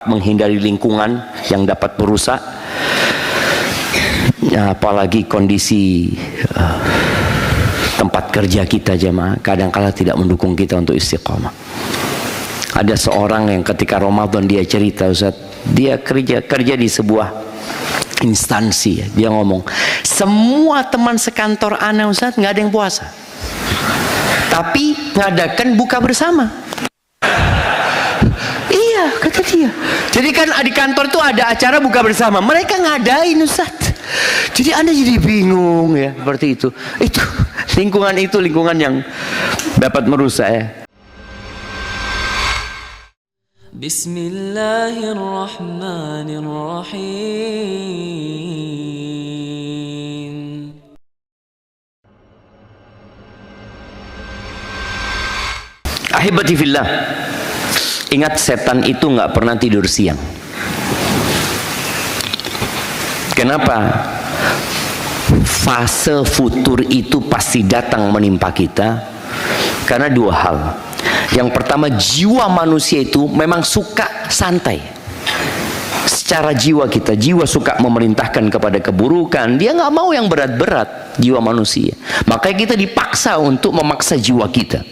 menghindari lingkungan yang dapat merusak, apalagi kondisi tempat kerja kita jemaah kadang-kala tidak mendukung kita untuk istiqamah. Ada seorang yang ketika Ramadan dia cerita, Ustaz, dia kerja di sebuah instansi, dia ngomong, semua teman sekantor ana Ustaz nggak ada yang puasa, tapi ngadakan buka bersama. Iya, kata dia. Jadi kan di kantor tuh ada acara buka bersama, mereka ngadain Ustaz. Jadi Anda jadi bingung ya, seperti itu. Itu lingkungan yang dapat merusak ya. Bismillahirrahmanirrahim. Ahibati fillah, ingat setan itu nggak pernah tidur siang. Kenapa? Fase futur itu pasti datang menimpa kita karena dua hal. Yang pertama, jiwa manusia itu memang suka santai. Secara jiwa kita, jiwa suka memerintahkan kepada keburukan. Dia nggak mau yang berat-berat, jiwa manusia. Makanya kita dipaksa untuk memaksa jiwa kita.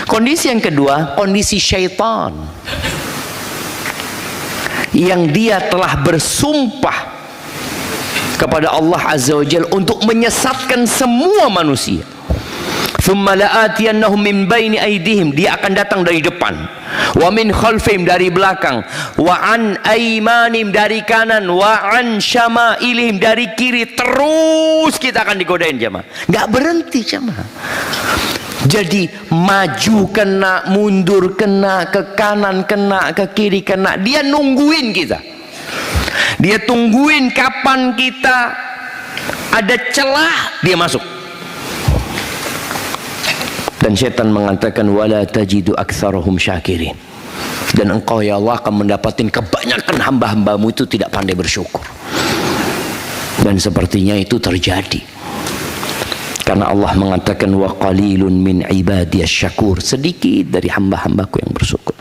Kondisi yang kedua, kondisi syaitan, yang dia telah bersumpah kepada Allah Azza wa Jalla untuk menyesatkan semua manusia. Thumma la'atiyannahum min baini aydihim, dia akan datang dari depan, wa min khalfihim, dari belakang, wa an aymanim, dari kanan, wa an syama'ilihim, dari kiri. Terus kita akan digodain jemaah, nggak berhenti jemaah. Jadi maju kena, mundur kena, ke kanan kena, ke kiri kena. Dia nungguin kita. Dia tungguin kapan kita ada celah, dia masuk. Dan syaitan mengatakan wala tajidu aktsarahum syakirin. Dan engkau ya Allah akan mendapatkan kebanyakan hamba-hambamu itu tidak pandai bersyukur. Dan sepertinya itu terjadi. Karena Allah mengatakan wa qalilun min ibadiyas syakur, sedikit dari hamba-hambaku yang bersyukur.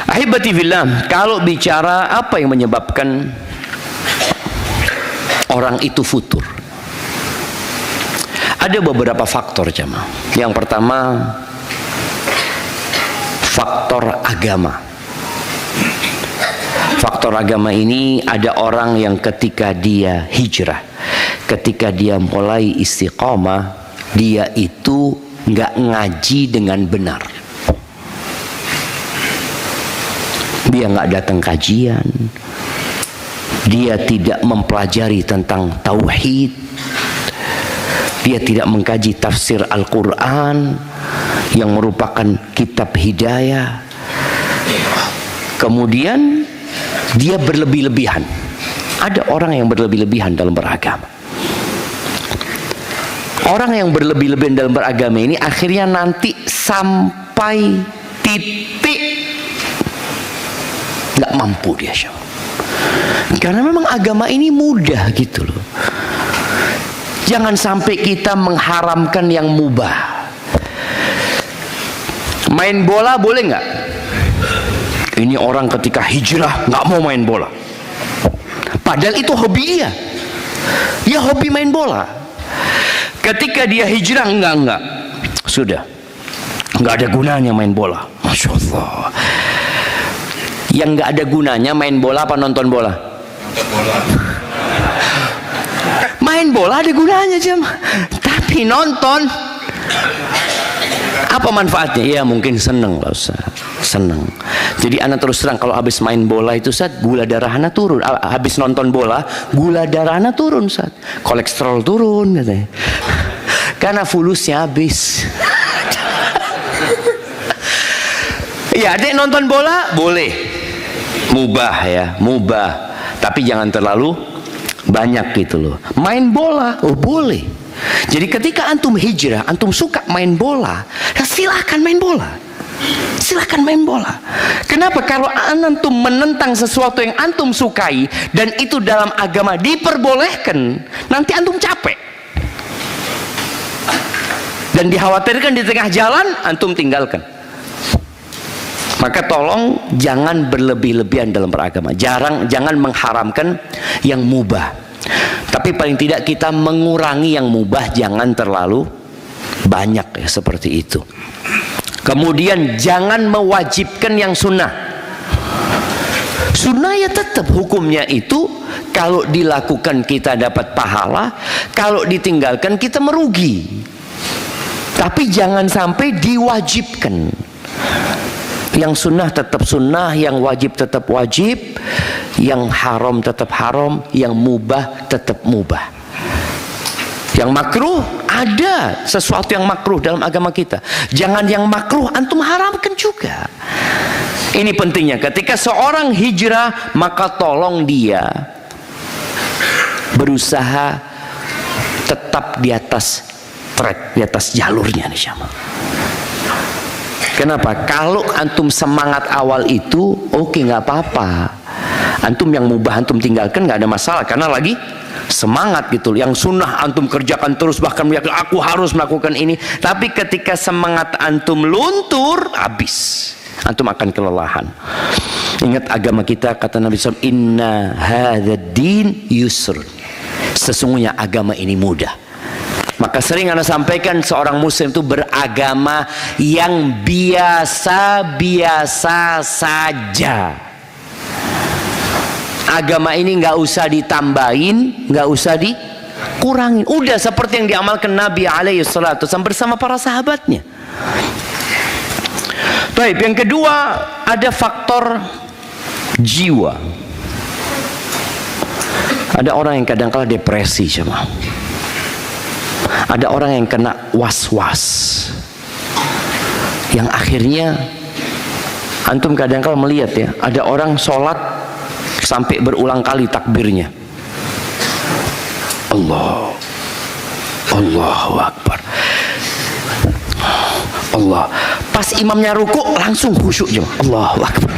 Ahibati fillah, kalau bicara apa yang menyebabkan orang itu futur, ada beberapa faktor jemaah. Yang pertama, faktor agama. Faktor agama ini ada orang yang ketika dia hijrah, ketika dia mulai istiqamah, dia itu nggak ngaji dengan benar. Dia nggak datang kajian, dia tidak mempelajari tentang tauhid, dia tidak mengkaji tafsir Al-Quran yang merupakan kitab hidayah. Kemudian dia berlebih-lebihan. Ada orang yang berlebih-lebihan dalam beragama. Orang yang berlebih-lebihan dalam beragama ini akhirnya nanti sampai titik nggak mampu dia, karena memang agama ini mudah gitu loh. Jangan sampai kita mengharamkan yang mubah. Main bola boleh nggak? Ini orang ketika hijrah nggak mau main bola, padahal itu hobi dia. Dia hobi main bola. Ketika dia hijrah enggak, sudah nggak ada gunanya main bola. Masya Allah. Yang nggak ada gunanya main bola apa nonton bola? Main bola ada gunanya jam, tapi nonton apa manfaatnya? Ya mungkin seneng lah Ustaz, seneng. Jadi anak terus terang, kalau habis main bola itu Ustaz, gula darah anak turun. Habis nonton bola, gula darah anak turun Ustaz, kolesterol turun katanya, karena fulusnya habis. Ya adek nonton bola boleh, mubah ya, mubah, tapi jangan terlalu banyak gitu loh. Main bola boleh. Jadi ketika antum hijrah, antum suka main bola, ya silahkan main bola, silahkan main bola. Kenapa? Kalau antum menentang sesuatu yang antum sukai dan itu dalam agama diperbolehkan, nanti antum capek dan dikhawatirkan di tengah jalan antum tinggalkan. Maka tolong jangan berlebih-lebihan dalam beragama. Jangan mengharamkan yang mubah. Tapi paling tidak kita mengurangi yang mubah, jangan terlalu banyak ya, seperti itu. Kemudian jangan mewajibkan yang sunnah. Sunnah ya tetap hukumnya itu, kalau dilakukan kita dapat pahala, kalau ditinggalkan kita merugi. Tapi jangan sampai diwajibkan. Yang sunnah tetap sunnah, yang wajib tetap wajib, yang haram tetap haram, yang mubah tetap mubah. Yang makruh, ada sesuatu yang makruh dalam agama kita. Jangan yang makruh antum haramkan juga. Ini pentingnya, ketika seorang hijrah, maka tolong dia berusaha tetap di atas track, di atas jalurnya nih sama. Kenapa? Kalau antum semangat awal itu, oke, nggak apa-apa. Antum yang mubah antum tinggalkan nggak ada masalah, karena lagi semangat gitu. Yang sunnah antum kerjakan terus, bahkan meyakini aku harus melakukan ini. Tapi ketika semangat antum luntur, habis. Antum akan kelelahan. Ingat agama kita, kata Nabi SAW, Inna hadzal din yusrun. Sesungguhnya agama ini mudah. Maka sering Anda sampaikan, seorang muslim itu beragama yang biasa-biasa saja. Agama ini nggak usah ditambahin, nggak usah dikurangin. Udah seperti yang diamalkan Nabi alaihissalam bersama para sahabatnya. Baik, yang kedua ada faktor jiwa. Ada orang yang kadang-kala depresi, cuma. Ada orang yang kena was-was, yang akhirnya antum kadang-kala melihat ya, ada orang sholat sampai berulang kali takbirnya, Allahu Akbar, Allah. Pas imamnya rukuk langsung khusyuk, Allahu Akbar.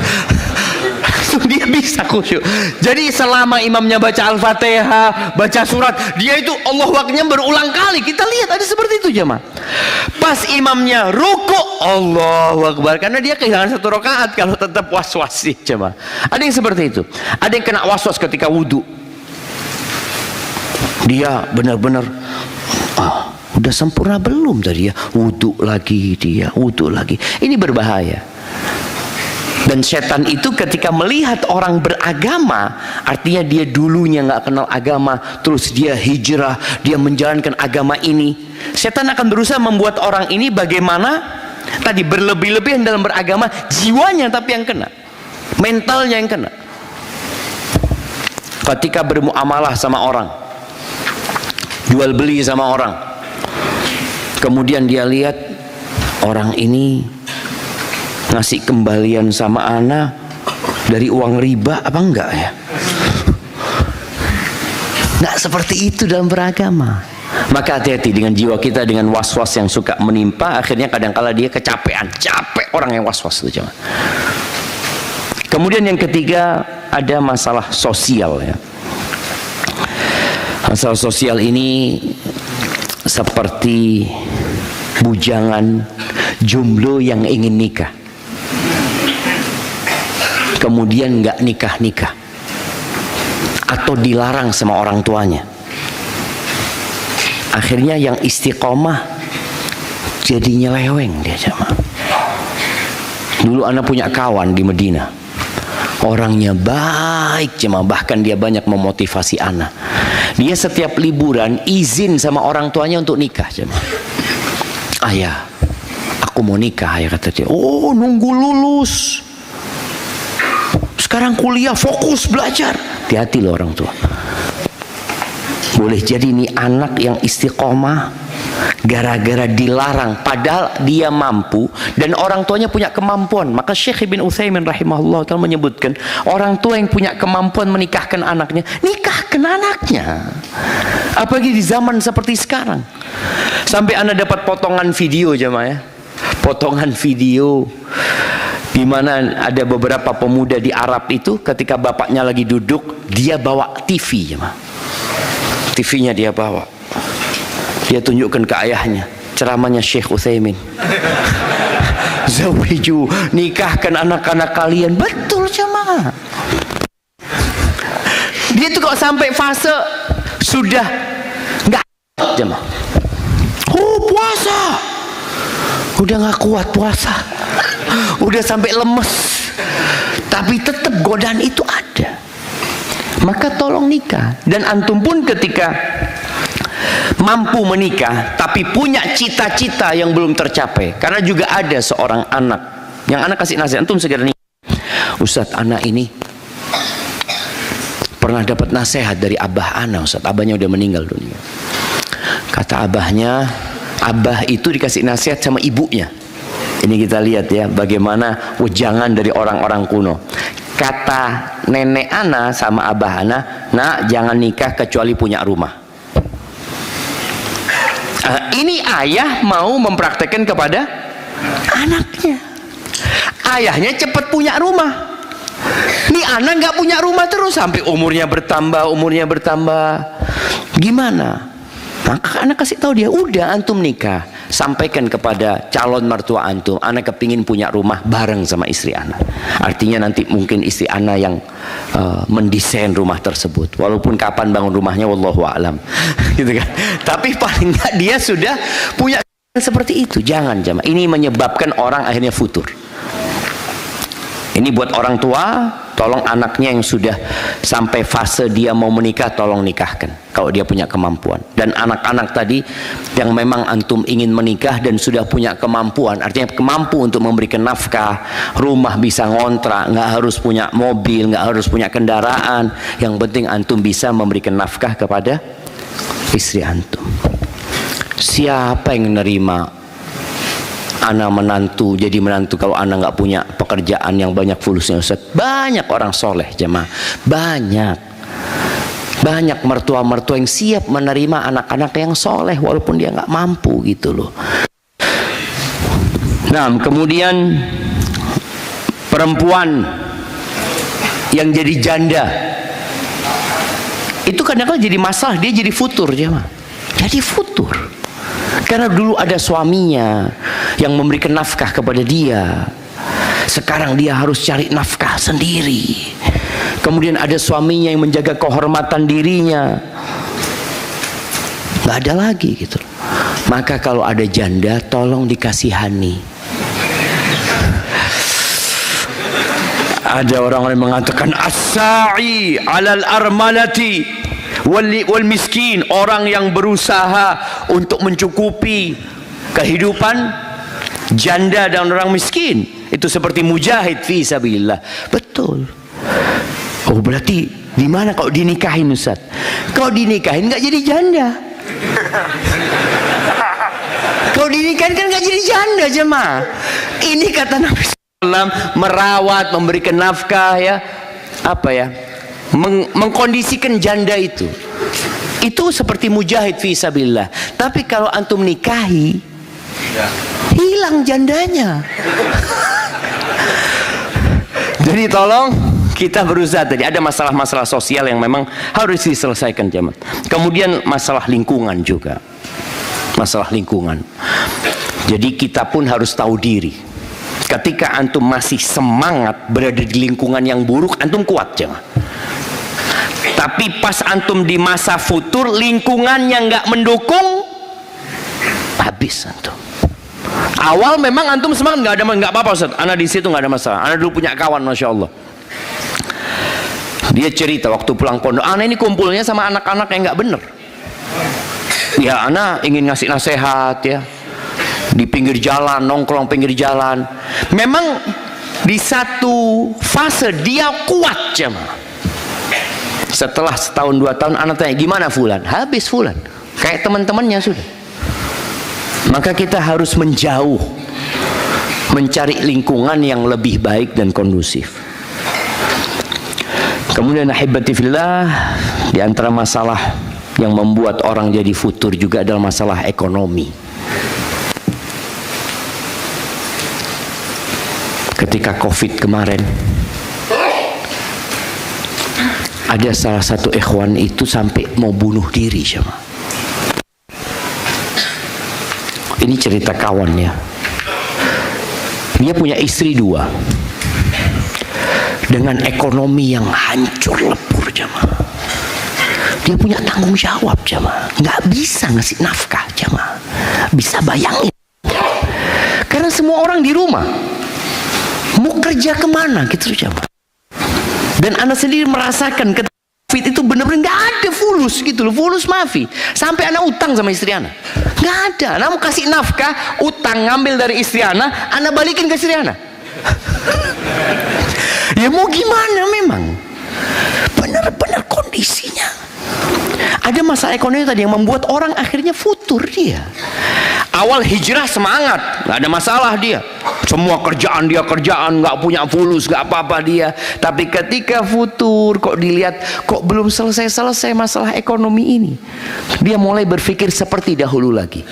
Dia bisa khusyuk. Jadi selama imamnya baca Al-Fatihah, baca surat, dia itu Allahu Akbar berulang kali. Kita lihat ada seperti itu jemaah. Pas imamnya rukuk, Allahu Akbar, karena dia kehilangan satu rakaat kalau tetap was-was sih jemaah. Ada yang seperti itu. Ada yang kena was-was ketika wudhu. Dia benar-benar udah sempurna belum tadi ya? Wudhu lagi dia, wudhu lagi. Ini berbahaya. Dan setan itu ketika melihat orang beragama, artinya dia dulunya nggak kenal agama, terus dia hijrah, dia menjalankan agama ini, setan akan berusaha membuat orang ini bagaimana tadi, berlebih-lebihan dalam beragama, jiwanya tapi yang kena, mentalnya yang kena. Ketika bermuamalah sama orang, jual beli sama orang, kemudian dia lihat orang ini ngasih kembalian sama ana dari uang riba apa enggak ya? Nggak seperti itu dalam beragama. Maka hati-hati dengan jiwa kita, dengan was-was yang suka menimpa, akhirnya kadang-kala dia kecapean. Capek orang yang was-was itu. Kemudian yang ketiga ada masalah sosial ya. Masalah sosial ini seperti bujangan jomblo yang ingin nikah, kemudian nggak nikah-nikah atau dilarang sama orang tuanya. Akhirnya yang istiqomah jadi nyeleweng dia jemaah. Dulu anak punya kawan di Medina, orangnya baik jemaah, bahkan dia banyak memotivasi anak. Dia setiap liburan izin sama orang tuanya untuk nikah jemaah. Ayah, aku mau nikah, ayah kata dia. Oh, nunggu lulus. Sekarang kuliah, fokus belajar. Hati-hati loh orang tua. Boleh jadi ini anak yang istiqomah gara-gara dilarang, padahal dia mampu dan orang tuanya punya kemampuan. Maka Syekh Ibn Utsaimin rahimahullah telah menyebutkan, orang tua yang punya kemampuan menikahkan anaknya, nikahkan anaknya. Apalagi di zaman seperti sekarang. Sampai Anda dapat potongan video jemaah ya. Potongan video di mana ada beberapa pemuda di Arab itu, ketika bapaknya lagi duduk, dia bawa TV jemaah. TV-nya dia bawa. Dia tunjukkan ke ayahnya ceramahnya Syekh Utsaimin. zawiju, nikahkan anak-anak kalian. Betul jemaah. Dia tuh kok sampai fase sudah nggak jemaah. Oh, puasa udah nggak kuat puasa, udah sampai lemes, tapi tetap godaan itu ada. Maka tolong nikah. Dan antum pun ketika mampu menikah tapi punya cita-cita yang belum tercapai, karena juga ada seorang anak yang anak kasih nasihat, antum segera nikah. Ustadz, anak ini pernah dapat nasihat dari abah anak. Ustadz, abahnya udah meninggal dunia. Kata abahnya, abah itu dikasih nasihat sama ibunya. Ini kita lihat ya, bagaimana wejangan dari orang-orang kuno. Kata nenek ana sama abah ana, nak, jangan nikah kecuali punya rumah. Ini ayah mau mempraktekkan kepada anaknya. Ayahnya cepat punya rumah. Ini anak nggak punya rumah terus sampai umurnya bertambah. Gimana? Maka anak kasih tahu dia, udah antum nikah, sampaikan kepada calon mertua antum, anak kepingin punya rumah bareng sama istri anak. Artinya nanti mungkin istri anak yang mendesain rumah tersebut, walaupun kapan bangun rumahnya wallahu a'lam. Gitu kan. Tapi paling nggak dia sudah punya seperti itu. Jangan jamaah, ini menyebabkan orang akhirnya futur. Ini buat orang tua, tolong anaknya yang sudah sampai fase dia mau menikah, tolong nikahkan kalau dia punya kemampuan. Dan anak-anak tadi yang memang antum ingin menikah dan sudah punya kemampuan, artinya kemampu untuk memberikan nafkah, rumah bisa ngontrak, nggak harus punya mobil, nggak harus punya kendaraan, yang penting antum bisa memberikan nafkah kepada istri antum. Siapa yang menerima anak menantu jadi menantu kalau anak nggak punya pekerjaan yang banyak fulusnya? Ustaz, banyak orang soleh jemaah, banyak mertua-mertua yang siap menerima anak-anak yang soleh walaupun dia nggak mampu gitu loh. Nah, kemudian perempuan yang jadi janda itu kadang-kadang jadi masalah, dia jadi futur jemaah, jadi futur. Karena dulu ada suaminya yang memberikan nafkah kepada dia, sekarang dia harus cari nafkah sendiri. Kemudian ada suaminya yang menjaga kehormatan dirinya, nggak ada lagi gitu. Maka kalau ada janda, tolong dikasihani. Ada orang yang mengatakan as-sa'i 'alal armalati wal miskin, orang yang berusaha untuk mencukupi kehidupan janda dan orang miskin itu seperti mujahid fi sabilillah. Betul. Oh, berarti di mana kalau dinikahin Ustaz? Kalau dinikahin nggak jadi janda. Kalau dinikahin kan nggak jadi janda jemaah. Ini kata Nabi SAW, merawat, memberikan nafkah ya, apa ya, mengkondisikan janda itu seperti mujahid fi sabilillah. Tapi kalau antum nikahi, hilang jandanya. Jadi tolong kita berusaha. Tadi ada masalah-masalah sosial yang memang harus diselesaikan jemaah. Kemudian masalah lingkungan juga, masalah lingkungan. Jadi kita pun harus tahu diri. Ketika antum masih semangat berada di lingkungan yang buruk, antum kuat jemaah. Tapi pas antum di masa futur, lingkungannya nggak mendukung, habis antum. Awal memang antum semangat, nggak apa-apa Ustaz, anak di situ nggak ada masalah. Anak dulu punya kawan, masya Allah. Dia cerita waktu pulang pondok, anak ini kumpulnya sama anak-anak yang nggak bener. Ya, anak ingin ngasih nasihat ya, di pinggir jalan, nongkrong pinggir jalan. Memang di satu fase dia kuat jemaah. Setelah setahun 2 tahun anak tanya, gimana Fulan? Habis Fulan, kayak teman-temannya sudah. Maka kita harus menjauh, mencari lingkungan yang lebih baik dan kondusif. Kemudian ahibati fillah, di antara masalah yang membuat orang jadi futur juga adalah masalah ekonomi. Ketika Covid kemarin, ada salah satu ikhwan itu sampai mau bunuh diri sama. Ini cerita kawannya. Dia punya istri 2 dengan ekonomi yang hancur lebur jamaah. Dia punya tanggung jawab jamaah, nggak bisa ngasih nafkah jamaah. Bisa bayangin, karena semua orang di rumah, mau kerja kemana gitu jamaah. Dan anak sendiri merasakan ketika COVID itu benar-benar nggak ada fulus gitu loh, fulus maafi. Sampai anak utang sama istri anak, nggak ada. Anak mau kasih nafkah, utang ngambil dari istri anak balikin ke istri anak. Ya mau gimana memang, benar-benar kondisinya. Ada masalah ekonomi tadi yang membuat orang akhirnya futur dia. Awal hijrah semangat, nggak ada masalah dia. Semua kerjaan dia kerjaan, nggak punya fulus, nggak apa-apa dia. Tapi ketika futur, kok dilihat kok belum selesai masalah ekonomi ini, dia mulai berpikir seperti dahulu lagi.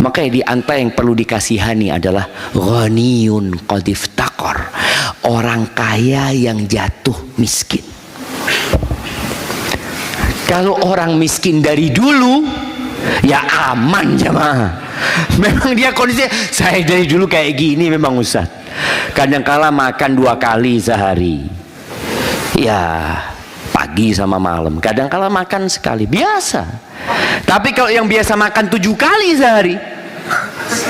Makanya di antara yang perlu dikasihani adalah ghaniyun qad iftaqar, orang kaya yang jatuh miskin. Kalau orang miskin dari dulu, ya aman jamaah. Memang dia kondisi, saya dari dulu kayak gini memang Ustaz. Kadang-kala makan 2 kali sehari. Ya, pagi sama malam. Kadang-kala makan sekali, biasa. Tapi kalau yang biasa makan 7 kali sehari,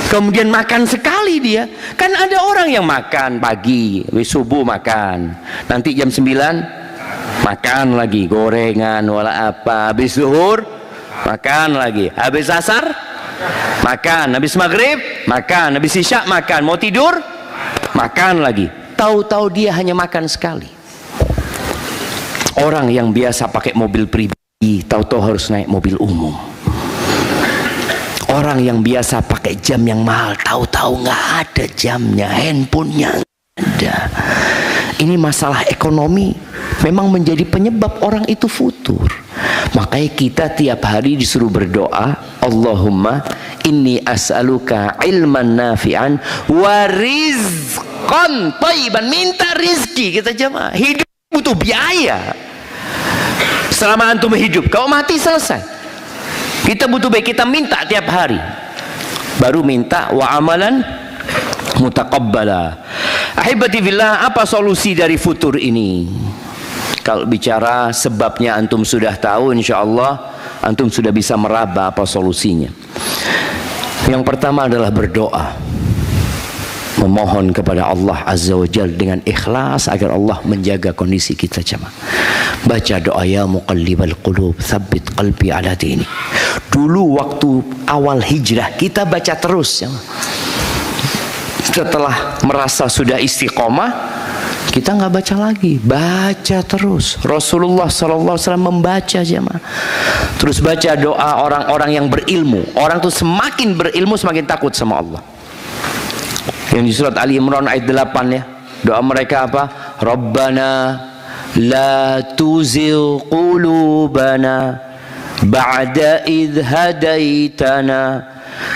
kemudian makan sekali dia. Kan ada orang yang makan pagi, subuh makan. Nanti jam 9 makan lagi gorengan wala apa, habis zuhur makan lagi, habis asar makan, habis maghrib makan, habis isya makan, mau tidur makan lagi. Tahu-tahu dia hanya makan sekali. Orang yang biasa pakai mobil pribadi tahu-tahu harus naik mobil umum. Orang yang biasa pakai jam yang mahal tahu-tahu nggak ada jamnya, handphonenya ada. Ini masalah ekonomi memang menjadi penyebab orang itu futur. Makanya kita tiap hari disuruh berdoa, Allahumma inni as'aluka ilman nafi'an wa rizqan thayyiban. Minta rizki kita jemaah. Hidup butuh biaya. Selama antum hidup, kalau mati selesai. Kita butuh baik, kita minta tiap hari. Baru minta wa amalan mutaqabbala. Ahibati fillah, apa solusi dari futur ini? Kalau bicara sebabnya antum sudah tahu, insya Allah antum sudah bisa meraba apa solusinya. Yang pertama adalah berdoa, memohon kepada Allah Azza wa Jalla dengan ikhlas agar Allah menjaga kondisi kita jemaah. Baca doa ya muqallibal qulub tsabbit qalbi ala dini. Dulu waktu awal hijrah kita baca terus jemaah. Setelah merasa sudah istiqomah, kita nggak baca lagi, baca terus. Rasulullah SAW membaca jemaah. Terus baca doa orang-orang yang berilmu. Orang tuh semakin berilmu semakin takut sama Allah. Yang di surat Ali Imran ayat 8 ya. Doa mereka apa? Rabbana la tuzigh qulubana ba'da idh hadaitana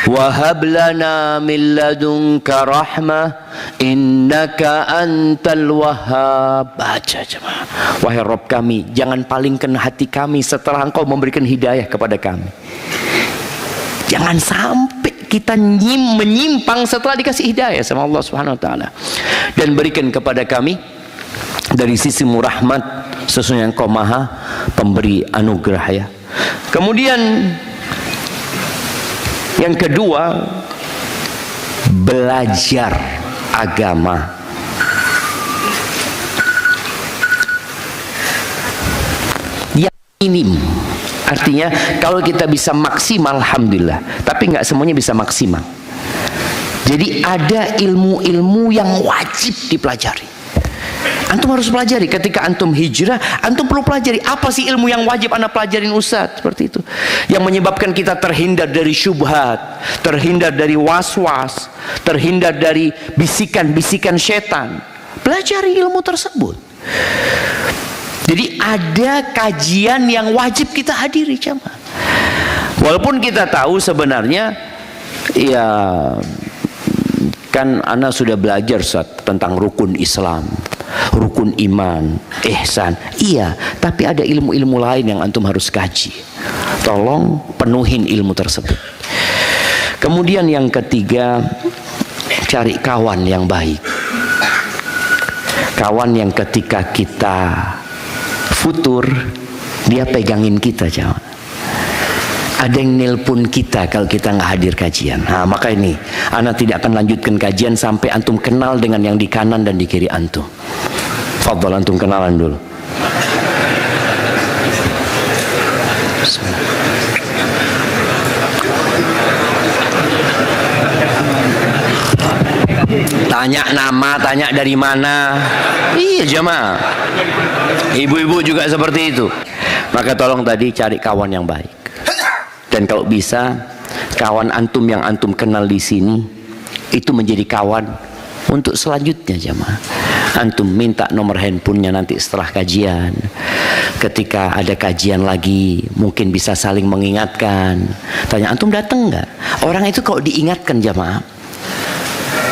wa hab lana min ladunka rahmah innaka antal wahhab. Baca jemaah. Wahai Rabb kami, jangan palingkan hati kami setelah Engkau memberikan hidayah kepada kami. Jangan sampai kita menyimpang setelah dikasih hidayah sama Allah Subhanahu wa taala. Dan berikan kepada kami dari sisimu rahmat, sesungguhnya Engkau Maha pemberi anugerah ya. Kemudian yang kedua, belajar agama. Yang minim, artinya kalau kita bisa maksimal alhamdulillah, tapi nggak semuanya bisa maksimal. Jadi ada ilmu-ilmu yang wajib dipelajari. Antum harus pelajari. Ketika antum hijrah, antum perlu pelajari apa sih ilmu yang wajib anda pelajarin Ustaz, seperti itu. Yang menyebabkan kita terhindar dari syubhat, terhindar dari was-was, terhindar dari bisikan-bisikan setan. Pelajari ilmu tersebut. Jadi ada kajian yang wajib kita hadiri jemaah. Walaupun kita tahu sebenarnya ya kan ana sudah belajar Ustaz tentang rukun Islam, rukun iman, ihsan. Iya, tapi ada ilmu-ilmu lain yang antum harus kaji. Tolong penuhin ilmu tersebut. Kemudian yang ketiga, cari kawan yang baik. Kawan yang ketika kita futur, dia pegangin kita, jamaah. Ada yang nelpon kita kalau kita nggak hadir kajian. Nah, maka ini ana tidak akan lanjutkan kajian sampai antum kenal dengan yang di kanan dan di kiri antum. Fadhal, antum kenalan dulu. Tanya nama, tanya dari mana. Iya jamaah. Ibu-ibu juga seperti itu. Maka tolong tadi cari kawan yang baik. Dan kalau bisa kawan antum yang antum kenal di sini itu menjadi kawan untuk selanjutnya jamaah. Antum minta nomor handphonenya nanti setelah kajian. Ketika ada kajian lagi mungkin bisa saling mengingatkan. Tanya antum datang nggak? Orang itu kalau diingatkan jamaah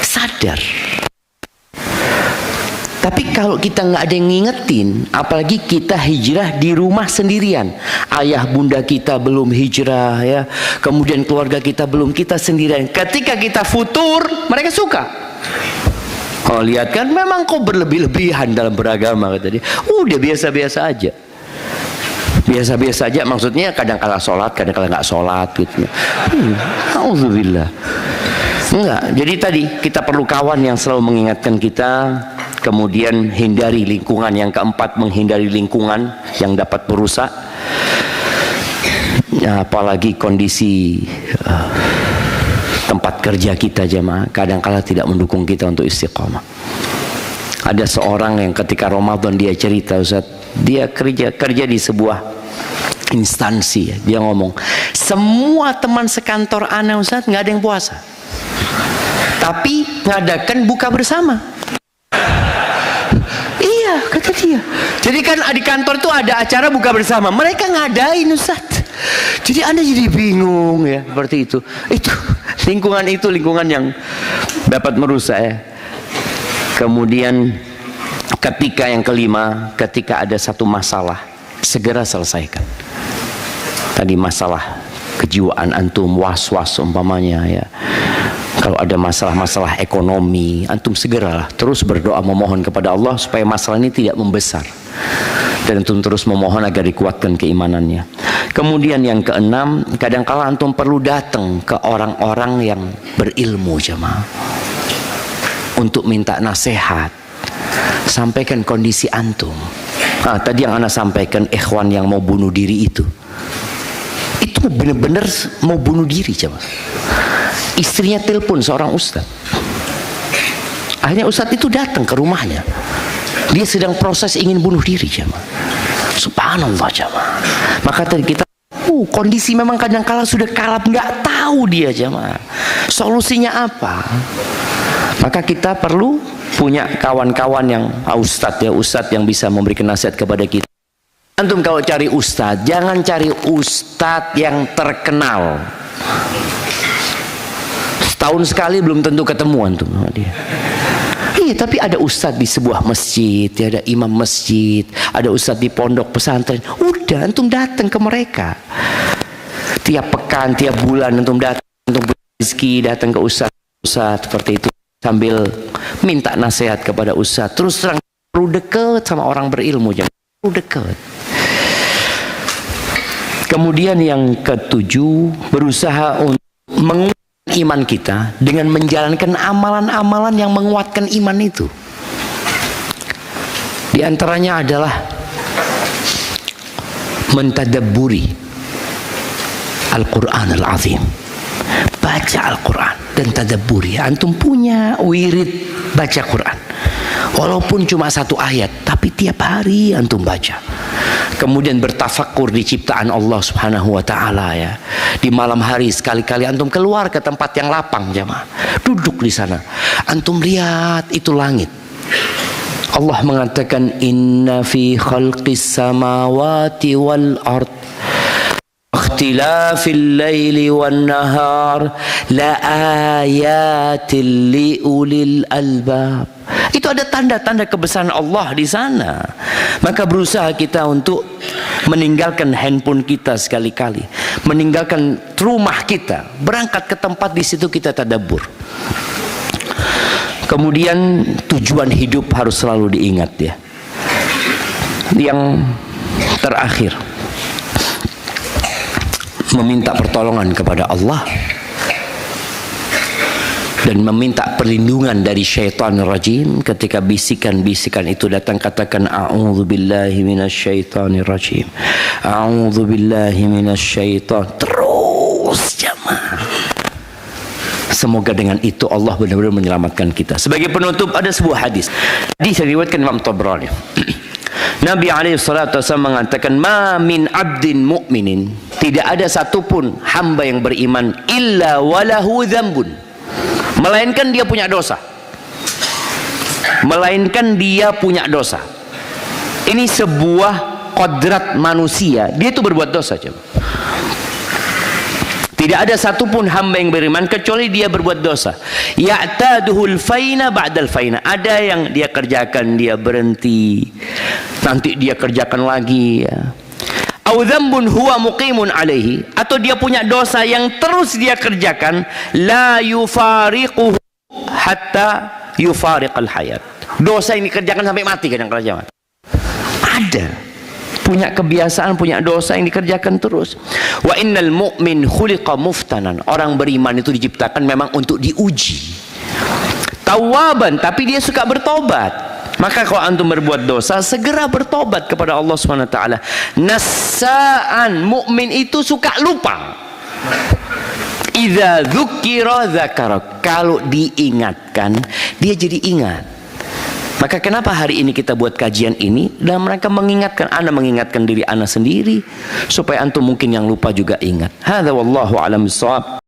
sadar. Tapi kalau kita nggak ada yang ngingetin, apalagi kita hijrah di rumah sendirian, ayah bunda kita belum hijrah ya, kemudian keluarga kita belum, kita sendirian. Ketika kita futur, mereka suka. Oh lihat kan, memang kau berlebih-lebihan dalam beragama kata dia. Udah biasa-biasa aja. Biasa-biasa aja maksudnya kadang kala sholat, kadang kala nggak sholat gitu. Alhamdulillah. Enggak, jadi tadi kita perlu kawan yang selalu mengingatkan kita. Kemudian hindari lingkungan. Yang keempat, menghindari lingkungan yang dapat merusak. Ya, apalagi kondisi tempat kerja kita jemaah kadang-kala tidak mendukung kita untuk istiqamah. Ada seorang yang ketika Ramadan dia cerita, Ustaz, dia kerja di sebuah instansi ya. Dia ngomong, semua teman sekantor ana Ustaz nggak ada yang puasa, tapi ngadakan buka bersama. Iya kata dia. Jadi kan di kantor tuh ada acara buka bersama, mereka ngadain Ustaz. Jadi Anda jadi bingung ya seperti itu. Itu lingkungan yang dapat merusak ya. Kemudian ketika yang kelima, ketika ada satu masalah segera selesaikan. Tadi masalah kejiwaan antum was-was umpamanya ya. Kalau ada masalah-masalah ekonomi, antum segeralah terus berdoa memohon kepada Allah supaya masalah ini tidak membesar. Dan antum terus memohon agar dikuatkan keimanannya. Kemudian yang keenam, kadang-kala antum perlu datang ke orang-orang yang berilmu jemaah untuk minta nasihat. Sampaikan kondisi antum. Tadi yang ana sampaikan ikhwan yang mau bunuh diri itu benar-benar mau bunuh diri jemaah. Istrinya telepon seorang ustaz. Akhirnya ustaz itu datang ke rumahnya. Dia sedang proses ingin bunuh diri jemaah. Subhanallah jemaah. Maka tadi kita kondisi memang kadang-kala sudah kalap, nggak tahu dia jemaah solusinya apa. Maka kita perlu punya kawan-kawan yang ustaz yang bisa memberikan nasihat kepada kita. Antum kalau cari ustaz, jangan cari ustaz yang terkenal. Setahun sekali belum tentu ketemu antum sama dia. Iya, tapi ada ustaz di sebuah masjid, ada imam masjid, ada ustaz di pondok pesantren. Udah antum datang ke mereka. Tiap pekan, tiap bulan antum datang, antum punya rezeki datang ke ustaz seperti itu sambil minta nasihat kepada ustaz. Terus terang perlu dekat sama orang berilmu, jangan perlu dekat. Kemudian yang ketujuh, berusaha untuk menguatkan iman kita dengan menjalankan amalan-amalan yang menguatkan iman itu. Di antaranya adalah mentadabburi Al-Quran Al-Azim. Baca Al-Quran dan tadabburi. Antum punya wirid baca Quran, walaupun cuma satu ayat, tapi tiap hari antum baca. Kemudian bertafakur di ciptaan Allah Subhanahu wa taala ya. Di malam hari sekali-kali antum keluar ke tempat yang lapang jemaah. Duduk di sana. Antum lihat itu langit. Allah mengatakan inna fi khalqis samawati wal ard ikhtilafil laili wan nahar la ayatil li ulil albab. Itu ada tanda-tanda kebesaran Allah di sana. Maka berusaha kita untuk meninggalkan handphone kita sekali-kali, meninggalkan rumah kita, berangkat ke tempat di situ kita tadabbur. Kemudian tujuan hidup harus selalu diingat ya. Yang terakhir, meminta pertolongan kepada Allah dan meminta perlindungan dari syaitanir rajim. Ketika bisikan-bisikan itu datang, katakan a'udzubillahi minasyaitonir rajim, a'udzubillahi minasyaiton. Terus jamaah, semoga dengan itu Allah benar-benar menyelamatkan kita. Sebagai penutup, ada sebuah hadis yang diriwayatkan Imam Tabrani. Nabi SAW mengatakan, ma min abdin mu'minin, tidak ada satupun hamba yang beriman, illa walahu dzambun, melainkan dia punya dosa. Melainkan dia punya dosa. Ini sebuah kodrat manusia, dia itu berbuat dosa. Coba. Tidak ada satupun hamba yang beriman kecuali dia berbuat dosa. Ya'taduhul faina ba'dal faina. Ada yang dia kerjakan, dia berhenti, nanti dia kerjakan lagi ya. Au dzambun huwa muqimun alaihi, atau dia punya dosa yang terus dia kerjakan, la yufariquhu hatta yufariqal hayat. Dosa yang dikerjakan sampai mati kadang-kadang. Ada punya kebiasaan, punya dosa yang dikerjakan terus. Wa innal mu'min khuliqa muftanan. Orang beriman itu diciptakan memang untuk diuji. Tawwaban, tapi dia suka bertobat. Maka kalau antum berbuat dosa, segera bertobat kepada Allah SWT. Nassa'an, mukmin itu suka lupa. Idza dzukira dzakara. Kalau diingatkan, dia jadi ingat. Maka kenapa hari ini kita buat kajian ini? Dan mereka mengingatkan, ana mengingatkan diri ana sendiri, supaya antum mungkin yang lupa juga ingat. Hadza wallahu a'lam bissawab.